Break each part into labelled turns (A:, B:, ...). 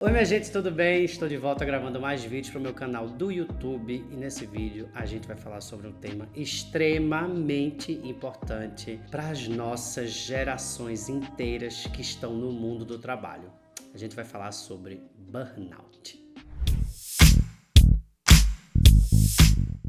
A: Oi minha gente, tudo bem? Estou de volta gravando mais vídeos para o meu canal do YouTube e nesse vídeo a gente vai falar sobre um tema extremamente importante para as nossas gerações inteiras que estão no mundo do trabalho. A gente vai falar sobre burnout.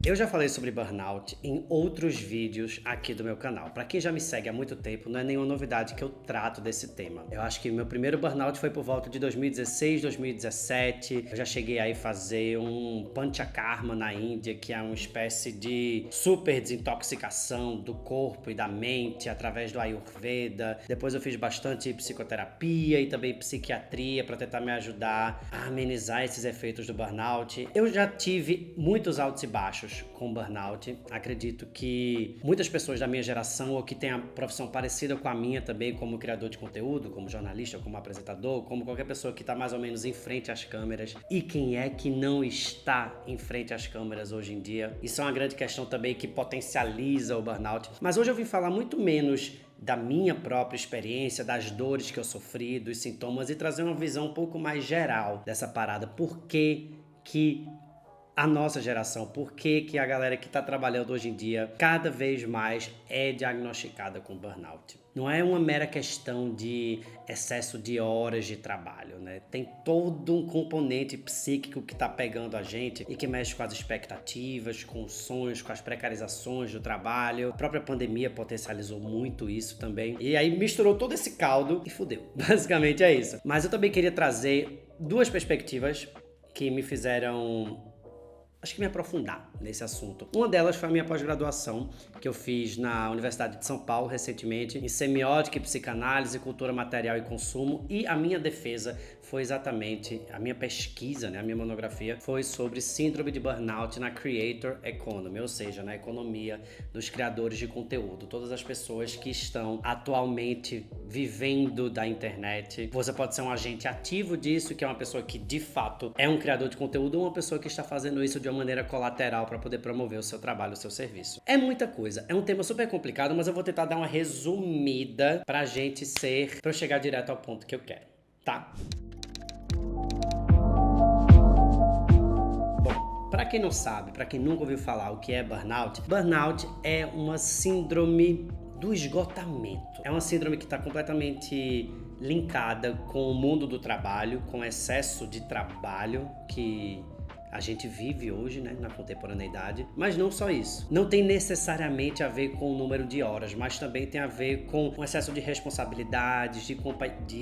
A: Eu já falei sobre burnout em outros vídeos aqui do meu canal. Para quem já me segue há muito tempo, não é nenhuma novidade que eu trato desse tema. Eu acho que meu primeiro burnout foi por volta de 2016, 2017. Eu já cheguei aí a fazer um Panchakarma na Índia, que é uma espécie de super desintoxicação do corpo e da mente através do Ayurveda. Depois eu fiz bastante psicoterapia e também psiquiatria para tentar me ajudar a amenizar esses efeitos do burnout. Eu já tive muitos altos e baixos com burnout. Acredito que muitas pessoas da minha geração ou que têm a profissão parecida com a minha também, como criador de conteúdo, como jornalista, como apresentador, como qualquer pessoa que está mais ou menos em frente às câmeras. E quem é que não está em frente às câmeras hoje em dia? Isso é uma grande questão também que potencializa o burnout. Mas hoje eu vim falar muito menos da minha própria experiência, das dores que eu sofri, dos sintomas e trazer uma visão um pouco mais geral dessa parada. Por que a nossa geração, por que a galera que está trabalhando hoje em dia cada vez mais é diagnosticada com burnout? Não é uma mera questão de excesso de horas de trabalho, né? Tem todo um componente psíquico que está pegando a gente e que mexe com as expectativas, com os sonhos, com as precarizações do trabalho. A própria pandemia potencializou muito isso também. E aí misturou todo esse caldo e fudeu. Basicamente é isso. Mas eu também queria trazer duas perspectivas que me fizeram acho que me aprofundar nesse assunto. Uma delas foi a minha pós-graduação, que eu fiz na Universidade de São Paulo recentemente, em semiótica e psicanálise, cultura material e consumo, e a minha defesa foi exatamente, a minha pesquisa, né, a minha monografia, foi sobre síndrome de burnout na Creator Economy, ou seja, na economia dos criadores de conteúdo, todas as pessoas que estão atualmente vivendo da internet. Você pode ser um agente ativo disso, que é uma pessoa que de fato é um criador de conteúdo, ou uma pessoa que está fazendo isso de uma maneira colateral para poder promover o seu trabalho, o seu serviço. É muita coisa, é um tema super complicado, mas eu vou tentar dar uma resumida pra eu chegar direto ao ponto que eu quero, tá? Bom, pra quem não sabe, pra quem nunca ouviu falar o que é burnout, burnout é uma síndrome do esgotamento. É uma síndrome que está completamente linkada com o mundo do trabalho, com o excesso de trabalho que a gente vive hoje, né, na contemporaneidade, mas não só isso. Não tem necessariamente a ver com o número de horas, mas também tem a ver com o excesso de responsabilidades, de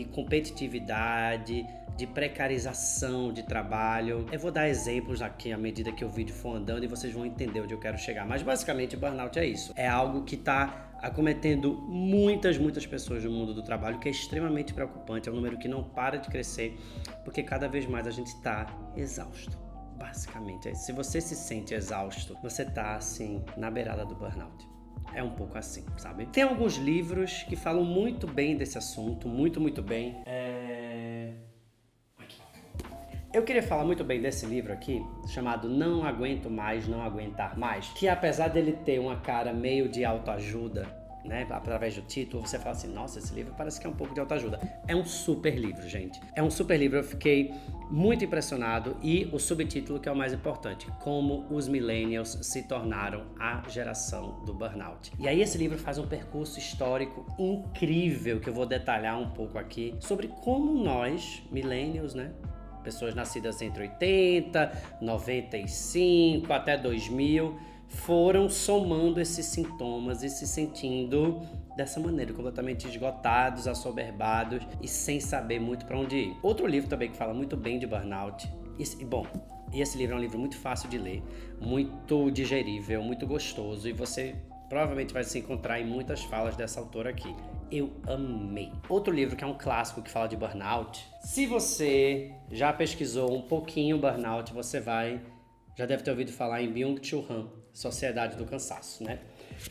A: competitividade, de precarização de trabalho. Eu vou dar exemplos aqui à medida que o vídeo for andando e vocês vão entender onde eu quero chegar. Mas basicamente o burnout é isso. É algo que está acometendo muitas pessoas no mundo do trabalho, que é extremamente preocupante. É um número que não para de crescer, porque cada vez mais a gente está exausto. Basicamente, se você se sente exausto, você tá assim, na beirada do burnout. É um pouco assim, sabe? Tem alguns livros que falam muito bem desse assunto, muito bem. Aqui. Eu queria falar muito bem desse livro aqui, chamado Não Aguento Mais, Não Aguentar Mais, que apesar dele ter uma cara meio de autoajuda, né, através do título, você fala assim, nossa, esse livro parece que é um pouco de autoajuda. É um super livro, gente. É um super livro, eu fiquei muito impressionado e o subtítulo que é o mais importante, Como os Millennials se tornaram a geração do burnout. E aí esse livro faz um percurso histórico incrível, que eu vou detalhar um pouco aqui, sobre como nós, millennials, né, pessoas nascidas entre 80, 95 até 2000, foram somando esses sintomas e se sentindo dessa maneira, completamente esgotados, assoberbados e sem saber muito para onde ir. Outro livro também que fala muito bem de burnout, e esse livro é um livro muito fácil de ler, muito digerível, muito gostoso, e você provavelmente vai se encontrar em muitas falas dessa autora aqui. Eu amei. Outro livro que é um clássico que fala de burnout, se você já pesquisou um pouquinho burnout, já deve ter ouvido falar em Byung-Chul Han, Sociedade do Cansaço, né?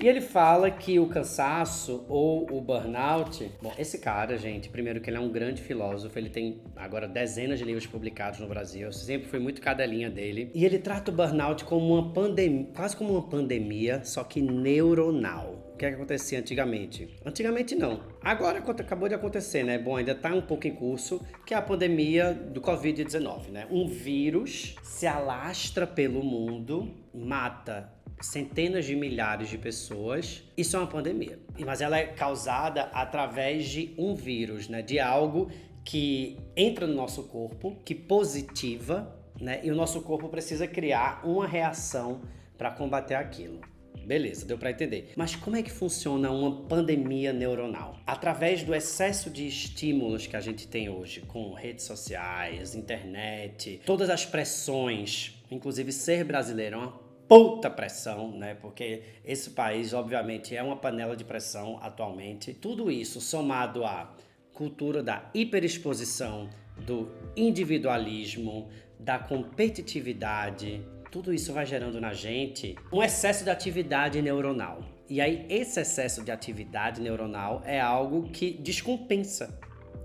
A: E ele fala que o cansaço ou o burnout... Bom, esse cara, gente, primeiro que ele é um grande filósofo, ele tem agora dezenas de livros publicados no Brasil, eu sempre fui muito cadelinha dele. E ele trata o burnout como uma pandemia, quase como uma pandemia, só que neuronal. que é que acontecia antigamente? Antigamente não. Agora acabou de acontecer, né? Bom, ainda está um pouco em curso, que é a pandemia do Covid-19, né? Um vírus se alastra pelo mundo, mata centenas de milhares de pessoas. Isso é uma pandemia. Mas ela é causada através de um vírus, né? De algo que entra no nosso corpo, que positiva, né? E o nosso corpo precisa criar uma reação para combater aquilo. Beleza, deu para entender. Mas como é que funciona uma pandemia neuronal? Através do excesso de estímulos que a gente tem hoje, com redes sociais, internet, todas as pressões, inclusive ser brasileiro é uma puta pressão, né? Porque esse país, obviamente, é uma panela de pressão atualmente. Tudo isso somado à cultura da hiperexposição, do individualismo, da competitividade, tudo isso vai gerando na gente um excesso de atividade neuronal. E aí, esse excesso de atividade neuronal é algo que descompensa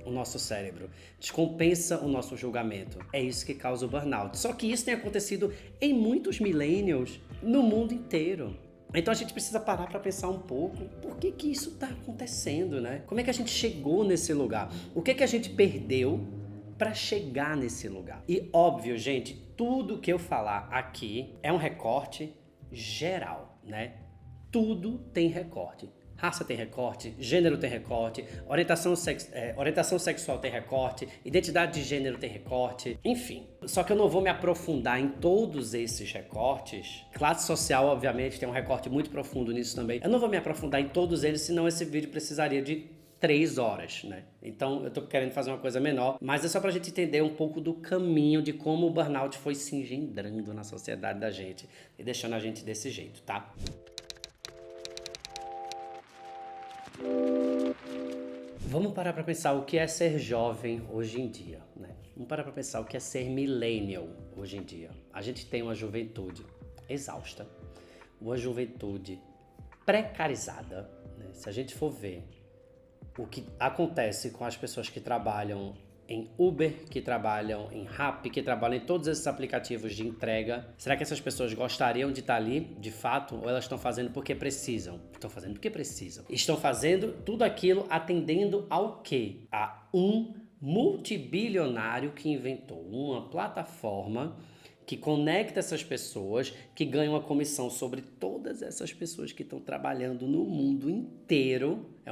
A: o nosso cérebro, descompensa o nosso julgamento. É isso que causa o burnout. Só que isso tem acontecido em muitos millennials no mundo inteiro. Então a gente precisa parar para pensar um pouco por que isso está acontecendo, né? Como é que a gente chegou nesse lugar? O que a gente perdeu para chegar nesse lugar? E óbvio, gente, tudo que eu falar aqui é um recorte geral, né? Tudo tem recorte. Raça tem recorte, gênero tem recorte, orientação sexual tem recorte, identidade de gênero tem recorte, enfim. Só que eu não vou me aprofundar em todos esses recortes. Classe social, obviamente, tem um recorte muito profundo nisso também. Eu não vou me aprofundar em todos eles, senão esse vídeo precisaria de 3 horas, né? Então eu tô querendo fazer uma coisa menor, mas é só pra gente entender um pouco do caminho de como o burnout foi se engendrando na sociedade da gente e deixando a gente desse jeito, tá? Vamos parar para pensar o que é ser jovem hoje em dia, né? Vamos parar para pensar o que é ser millennial hoje em dia. A gente tem uma juventude exausta, uma juventude precarizada, né? Se a gente for ver o que acontece com as pessoas que trabalham em Uber, que trabalham em Rappi, que trabalham em todos esses aplicativos de entrega. Será que essas pessoas gostariam de estar ali, de fato, ou elas estão fazendo porque precisam? Estão fazendo porque precisam. Estão fazendo tudo aquilo atendendo ao quê? A um multibilionário que inventou uma plataforma que conecta essas pessoas, que ganha uma comissão sobre todas essas pessoas que estão trabalhando no mundo inteiro. É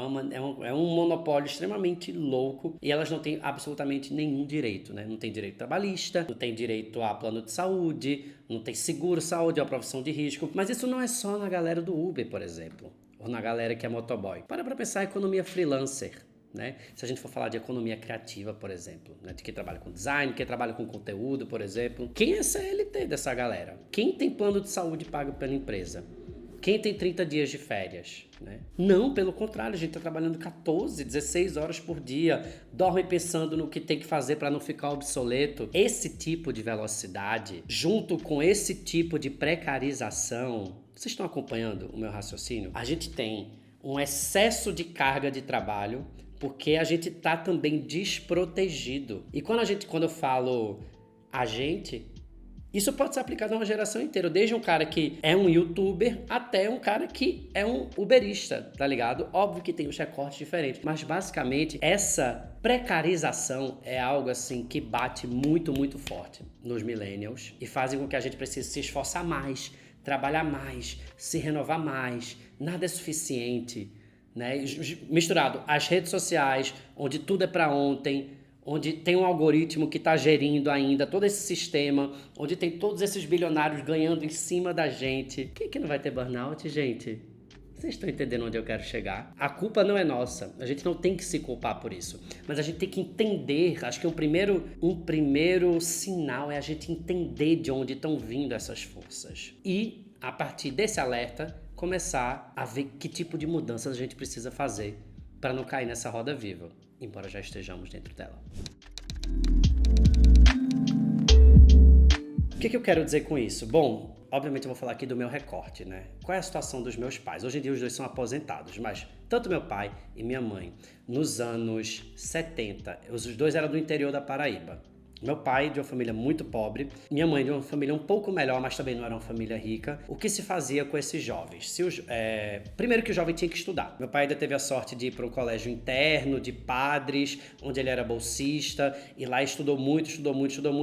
A: um monopólio extremamente louco e elas não têm absolutamente nenhum direito, né? Não tem direito trabalhista, não tem direito a plano de saúde, não tem seguro-saúde, é uma profissão de risco. Mas isso não é só na galera do Uber, por exemplo, ou na galera que é motoboy. Para pensar a economia freelancer. Né? Se a gente for falar de economia criativa, por exemplo, né? De quem trabalha com design, quem trabalha com conteúdo, por exemplo. Quem é CLT dessa galera? Quem tem plano de saúde pago pela empresa? Quem tem 30 dias de férias? Né? Não, pelo contrário, a gente está trabalhando 14, 16 horas por dia, dorme pensando no que tem que fazer para não ficar obsoleto. Esse tipo de velocidade, junto com esse tipo de precarização, vocês estão acompanhando o meu raciocínio? A gente tem um excesso de carga de trabalho, porque a gente tá também desprotegido. E quando eu falo a gente, isso pode ser aplicado a uma geração inteira, desde um cara que é um youtuber até um cara que é um uberista, tá ligado? Óbvio que tem os recortes diferentes, mas basicamente essa precarização é algo assim que bate muito, muito forte nos millennials e fazem com que a gente precise se esforçar mais, trabalhar mais, se renovar mais, nada é suficiente. Né? Misturado às redes sociais, onde tudo é para ontem, onde tem um algoritmo que está gerindo ainda todo esse sistema, onde tem todos esses bilionários ganhando em cima da gente. Quem que não vai ter burnout, gente? Vocês estão entendendo onde eu quero chegar? A culpa não é nossa, a gente não tem que se culpar por isso, mas a gente tem que entender, acho que um primeiro sinal é a gente entender de onde estão vindo essas forças e, a partir desse alerta, começar a ver que tipo de mudanças a gente precisa fazer para não cair nessa roda viva, embora já estejamos dentro dela. O que eu quero dizer com isso? Bom, obviamente eu vou falar aqui do meu recorte, né? Qual é a situação dos meus pais? Hoje em dia os dois são aposentados, mas tanto meu pai e minha mãe, nos anos 70, os dois eram do interior da Paraíba. Meu pai de uma família muito pobre, minha mãe de uma família um pouco melhor, mas também não era uma família rica. O que se fazia com esses jovens? Primeiro que o jovem tinha que estudar. Meu pai ainda teve a sorte de ir para um colégio interno de padres, onde ele era bolsista, e lá estudou muito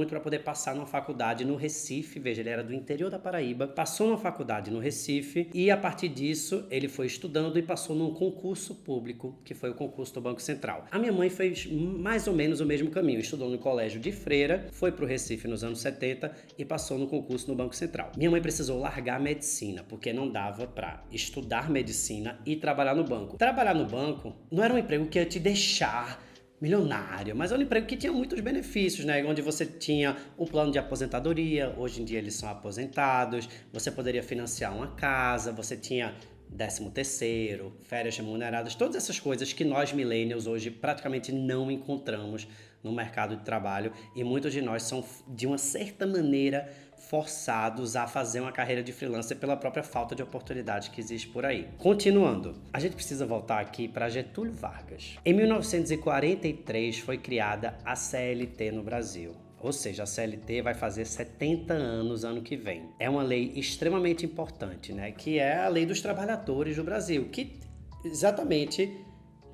A: para poder passar numa faculdade no Recife. Veja, ele era do interior da Paraíba, passou numa faculdade no Recife e a partir disso ele foi estudando e passou num concurso público, que foi o concurso do Banco Central. A minha mãe fez mais ou menos o mesmo caminho, estudou no colégio de freira, foi para o Recife nos anos 70 e passou no concurso no Banco Central. Minha mãe precisou largar a medicina, porque não dava para estudar medicina e trabalhar no banco. Trabalhar no banco não era um emprego que ia te deixar milionário, mas é um emprego que tinha muitos benefícios, né? Onde você tinha um plano de aposentadoria, hoje em dia eles são aposentados, você poderia financiar uma casa, você tinha 13º, férias remuneradas, todas essas coisas que nós millennials hoje praticamente não encontramos no mercado de trabalho e muitos de nós são, de uma certa maneira, forçados a fazer uma carreira de freelancer pela própria falta de oportunidade que existe por aí. Continuando, a gente precisa voltar aqui para Getúlio Vargas. Em 1943 foi criada a CLT no Brasil. Ou seja, a CLT vai fazer 70 anos ano que vem. É uma lei extremamente importante, né? Que é a Lei dos Trabalhadores do Brasil, que exatamente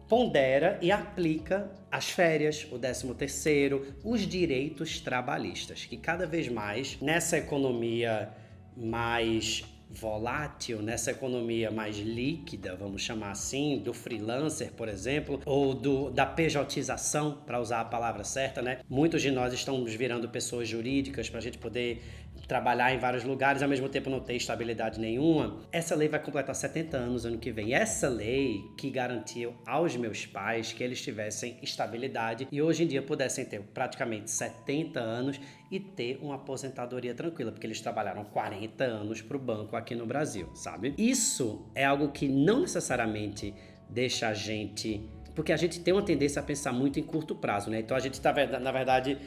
A: pondera e aplica as férias, o 13º, os direitos trabalhistas, que cada vez mais, nessa economia mais volátil, nessa economia mais líquida, vamos chamar assim, do freelancer, por exemplo, ou da pejotização, para usar a palavra certa, né? Muitos de nós estamos virando pessoas jurídicas para a gente poder trabalhar em vários lugares, ao mesmo tempo não ter estabilidade nenhuma. Essa lei vai completar 70 anos ano que vem. Essa lei que garantiu aos meus pais que eles tivessem estabilidade e hoje em dia pudessem ter praticamente 70 anos e ter uma aposentadoria tranquila, porque eles trabalharam 40 anos para o banco aqui no Brasil, sabe? Isso é algo que não necessariamente deixa a gente... Porque a gente tem uma tendência a pensar muito em curto prazo, né? Então a gente está, na verdade,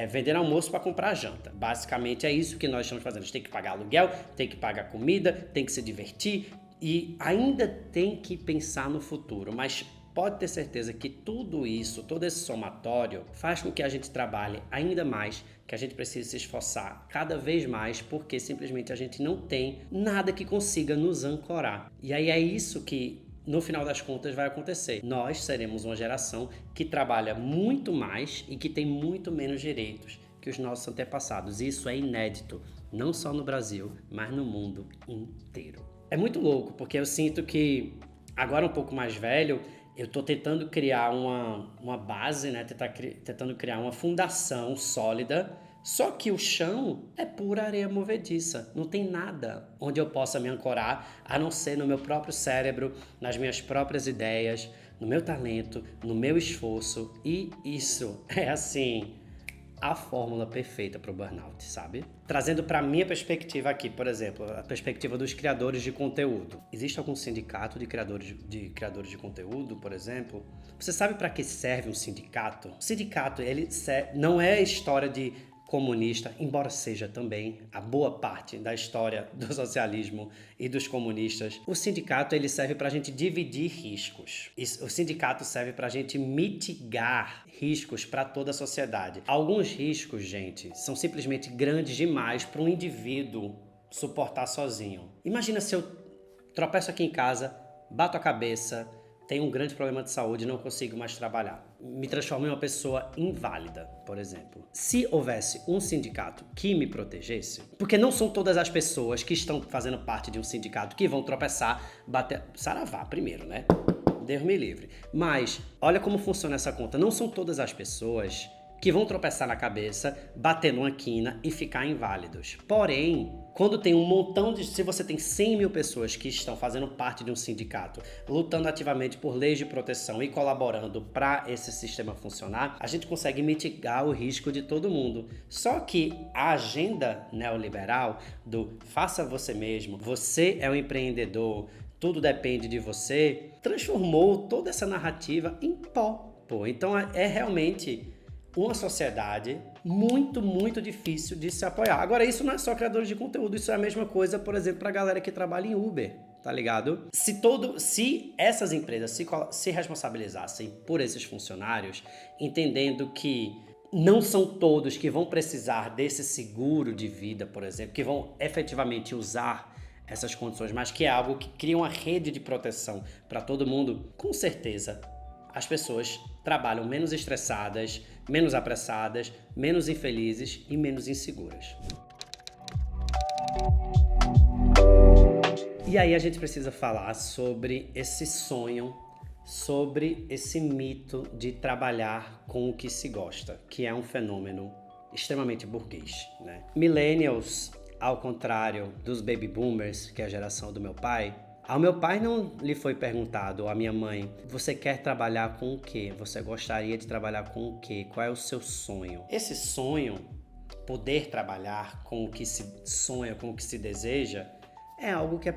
A: vendendo almoço para comprar janta. Basicamente é isso que nós estamos fazendo. A gente tem que pagar aluguel, tem que pagar comida, tem que se divertir e ainda tem que pensar no futuro. Mas pode ter certeza que tudo isso, todo esse somatório, faz com que a gente trabalhe ainda mais, que a gente precise se esforçar cada vez mais, porque simplesmente a gente não tem nada que consiga nos ancorar. E aí é isso que, no final das contas, vai acontecer. Nós seremos uma geração que trabalha muito mais e que tem muito menos direitos que os nossos antepassados. Isso é inédito, não só no Brasil, mas no mundo inteiro. É muito louco, porque eu sinto que, agora um pouco mais velho, eu estou tentando criar uma base, né? Tentando criar uma fundação sólida. Só que o chão é pura areia movediça, não tem nada onde eu possa me ancorar, a não ser no meu próprio cérebro, nas minhas próprias ideias, no meu talento, no meu esforço. E isso é, assim, a fórmula perfeita para o burnout, sabe? Trazendo para a minha perspectiva aqui, por exemplo, a perspectiva dos criadores de conteúdo. Existe algum sindicato de criadores de conteúdo, por exemplo? Você sabe para que serve um sindicato? O sindicato, ele não é história de comunista, embora seja também a boa parte da história do socialismo e dos comunistas. O sindicato, ele serve para a gente dividir riscos. O sindicato serve para a gente mitigar riscos para toda a sociedade. Alguns riscos, gente, são simplesmente grandes demais para um indivíduo suportar sozinho. Imagina se eu tropeço aqui em casa, bato a cabeça, tenho um grande problema de saúde e não consigo mais trabalhar. Me transformo em uma pessoa inválida, por exemplo. Se houvesse um sindicato que me protegesse, porque não são todas as pessoas que estão fazendo parte de um sindicato que vão tropeçar, bater... Saravá primeiro, né? Deus me livre. Mas, olha como funciona essa conta. Não são todas as pessoas que vão tropeçar na cabeça, bater numa quina e ficar inválidos. Porém, quando tem um montão de... Se você tem 100 mil pessoas que estão fazendo parte de um sindicato, lutando ativamente por leis de proteção e colaborando para esse sistema funcionar, a gente consegue mitigar o risco de todo mundo. Só que a agenda neoliberal do faça você mesmo, você é um empreendedor, tudo depende de você, transformou toda essa narrativa em pó. Então é realmente uma sociedade muito, muito difícil de se apoiar. Agora, isso não é só criadores de conteúdo, isso é a mesma coisa, por exemplo, para a galera que trabalha em Uber, tá ligado? Se essas empresas se responsabilizassem por esses funcionários, entendendo que não são todos que vão precisar desse seguro de vida, por exemplo, que vão efetivamente usar essas condições, mas que é algo que cria uma rede de proteção para todo mundo. Com certeza, as pessoas trabalham menos estressadas, menos apressadas, menos infelizes e menos inseguras. E aí a gente precisa falar sobre esse sonho, sobre esse mito de trabalhar com o que se gosta, que é um fenômeno extremamente burguês, né? Millennials, ao contrário dos baby boomers, que é a geração do meu pai, ao meu pai não lhe foi perguntado, ou à minha mãe, você quer trabalhar com o quê? Você gostaria de trabalhar com o quê? Qual é o seu sonho? Esse sonho, poder trabalhar com o que se sonha, com o que se deseja, é algo que,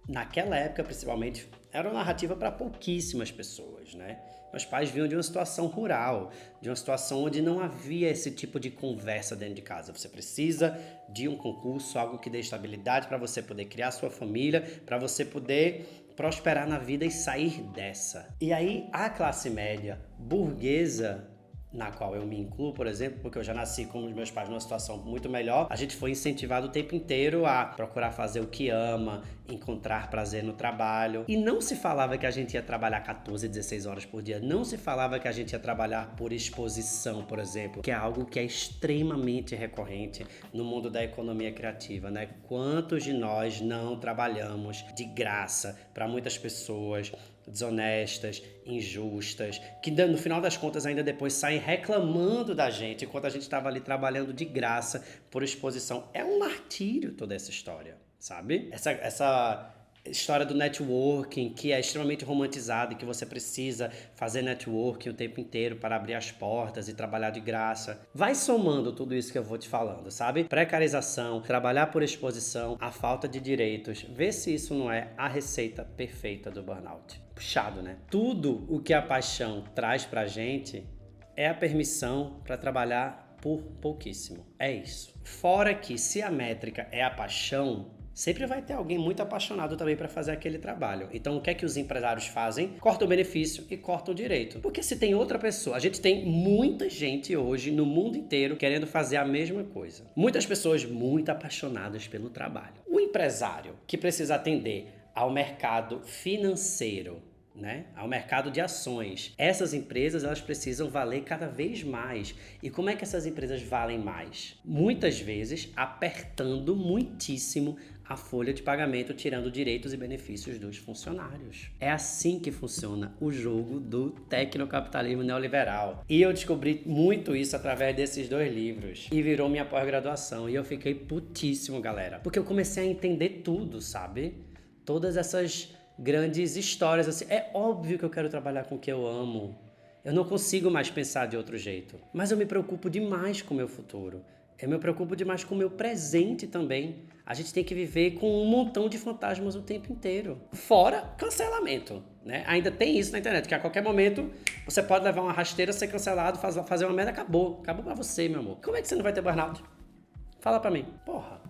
A: naquela época principalmente, era uma narrativa para pouquíssimas pessoas, né? Meus pais vinham de uma situação rural, de uma situação onde não havia esse tipo de conversa dentro de casa. Você precisa de um concurso, algo que dê estabilidade para você poder criar sua família, para você poder prosperar na vida e sair dessa. E aí a classe média burguesa, na qual eu me incluo, por exemplo, porque eu já nasci com os meus pais numa situação muito melhor, a gente foi incentivado o tempo inteiro a procurar fazer o que ama, encontrar prazer no trabalho. E não se falava que a gente ia trabalhar 14, 16 horas por dia. Não se falava que a gente ia trabalhar por exposição, por exemplo, que é algo que é extremamente recorrente no mundo da economia criativa, né? Quantos de nós não trabalhamos de graça para muitas pessoas desonestas, injustas, que no final das contas ainda depois saem reclamando da gente enquanto a gente estava ali trabalhando de graça por exposição. É um martírio toda essa história, sabe? Essa história do networking, que é extremamente romantizada e que você precisa fazer networking o tempo inteiro para abrir as portas e trabalhar de graça. Vai somando tudo isso que eu vou te falando, sabe? Precarização, trabalhar por exposição, a falta de direitos. Vê se isso não é a receita perfeita do burnout. Puxado, né? Tudo o que a paixão traz pra gente é a permissão para trabalhar por pouquíssimo. É isso. Fora que se a métrica é a paixão, sempre vai ter alguém muito apaixonado também para fazer aquele trabalho. Então, o que é que os empresários fazem? Cortam o benefício e cortam o direito. Porque se tem outra pessoa, a gente tem muita gente hoje no mundo inteiro querendo fazer a mesma coisa. Muitas pessoas muito apaixonadas pelo trabalho. O empresário que precisa atender ao mercado financeiro, né? Ao mercado de ações. Essas empresas, elas precisam valer cada vez mais. E como é que essas empresas valem mais? Muitas vezes apertando muitíssimo a folha de pagamento, tirando direitos e benefícios dos funcionários. É assim que funciona o jogo do tecnocapitalismo neoliberal. E eu descobri muito isso através desses 2 livros. E virou minha pós-graduação. E eu fiquei putíssimo, galera. Porque eu comecei a entender tudo, sabe? Todas essas grandes histórias, assim, é óbvio que eu quero trabalhar com o que eu amo. Eu não consigo mais pensar de outro jeito. Mas eu me preocupo demais com o meu futuro. Eu me preocupo demais com o meu presente também. A gente tem que viver com um montão de fantasmas o tempo inteiro. Fora cancelamento, né? Ainda tem isso na internet, que a qualquer momento você pode levar uma rasteira, ser cancelado, fazer uma merda, acabou. Acabou pra você, meu amor. Como é que você não vai ter burnout? Fala pra mim. Porra,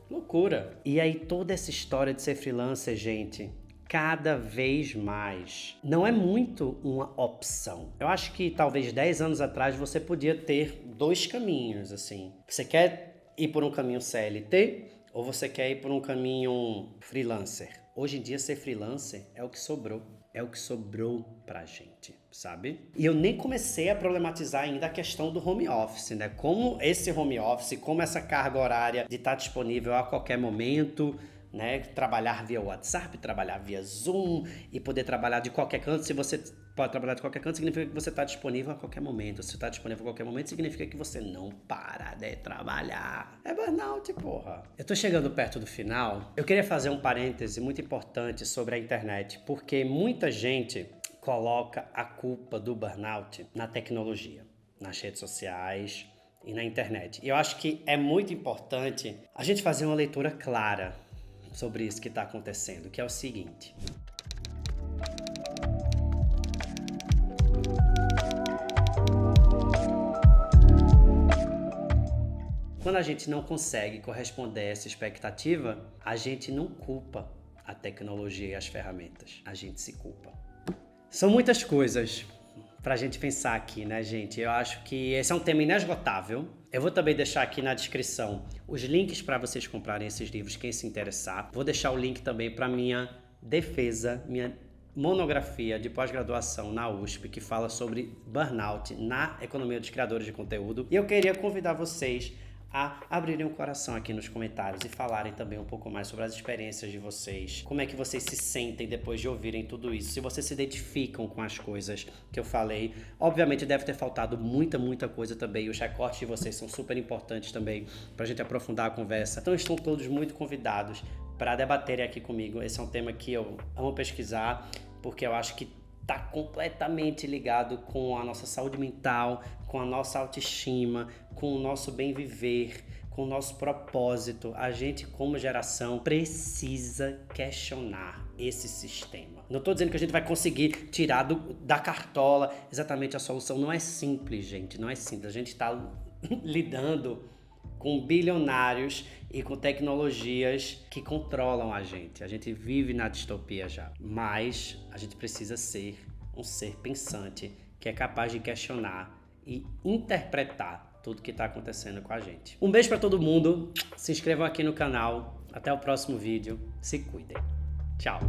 A: loucura. E aí toda essa história de ser freelancer, gente, cada vez mais não é muito uma opção. Eu acho que talvez 10 anos atrás você podia ter 2 caminhos, assim. Você quer ir por um caminho CLT ou você quer ir por um caminho freelancer? Hoje em dia ser freelancer é o que sobrou. É o que sobrou pra gente, sabe? E eu nem comecei a problematizar ainda a questão do home office, né? Como esse home office, como essa carga horária de estar disponível a qualquer momento, né? Trabalhar via WhatsApp, trabalhar via Zoom e poder trabalhar de qualquer canto. Se você pode trabalhar de qualquer canto, significa que você está disponível a qualquer momento. Se você está disponível a qualquer momento, significa que você não para de trabalhar. É burnout, porra. Eu tô chegando perto do final. Eu queria fazer um parêntese muito importante sobre a internet, porque muita gente coloca a culpa do burnout na tecnologia, nas redes sociais e na internet. E eu acho que é muito importante a gente fazer uma leitura clara sobre isso que está acontecendo, que é o seguinte. Quando a gente não consegue corresponder a essa expectativa, a gente não culpa a tecnologia e as ferramentas, a gente se culpa. São muitas coisas pra gente pensar aqui, né, gente? Eu acho que esse é um tema inesgotável. Eu vou também deixar aqui na descrição os links para vocês comprarem esses livros, quem se interessar. Vou deixar o link também para minha defesa, minha monografia de pós-graduação na USP, que fala sobre burnout na economia dos criadores de conteúdo. E eu queria convidar vocês a abrirem o coração aqui nos comentários e falarem também um pouco mais sobre as experiências de vocês. Como é que vocês se sentem depois de ouvirem tudo isso? Se vocês se identificam com as coisas que eu falei. Obviamente deve ter faltado muita coisa também. Os recortes de vocês são super importantes também pra gente aprofundar a conversa. Então estão todos muito convidados para debaterem aqui comigo. Esse é um tema que eu amo pesquisar, porque eu acho que está completamente ligado com a nossa saúde mental, com a nossa autoestima, com o nosso bem viver, com o nosso propósito. A gente, como geração, precisa questionar esse sistema. Não estou dizendo que a gente vai conseguir tirar da cartola exatamente a solução. Não é simples, gente. Não é simples. A gente está lidando com bilionários e com tecnologias que controlam a gente. A gente vive na distopia já. Mas a gente precisa ser um ser pensante que é capaz de questionar e interpretar tudo que está acontecendo com a gente. Um beijo para todo mundo. Se inscrevam aqui no canal. Até o próximo vídeo. Se cuidem. Tchau.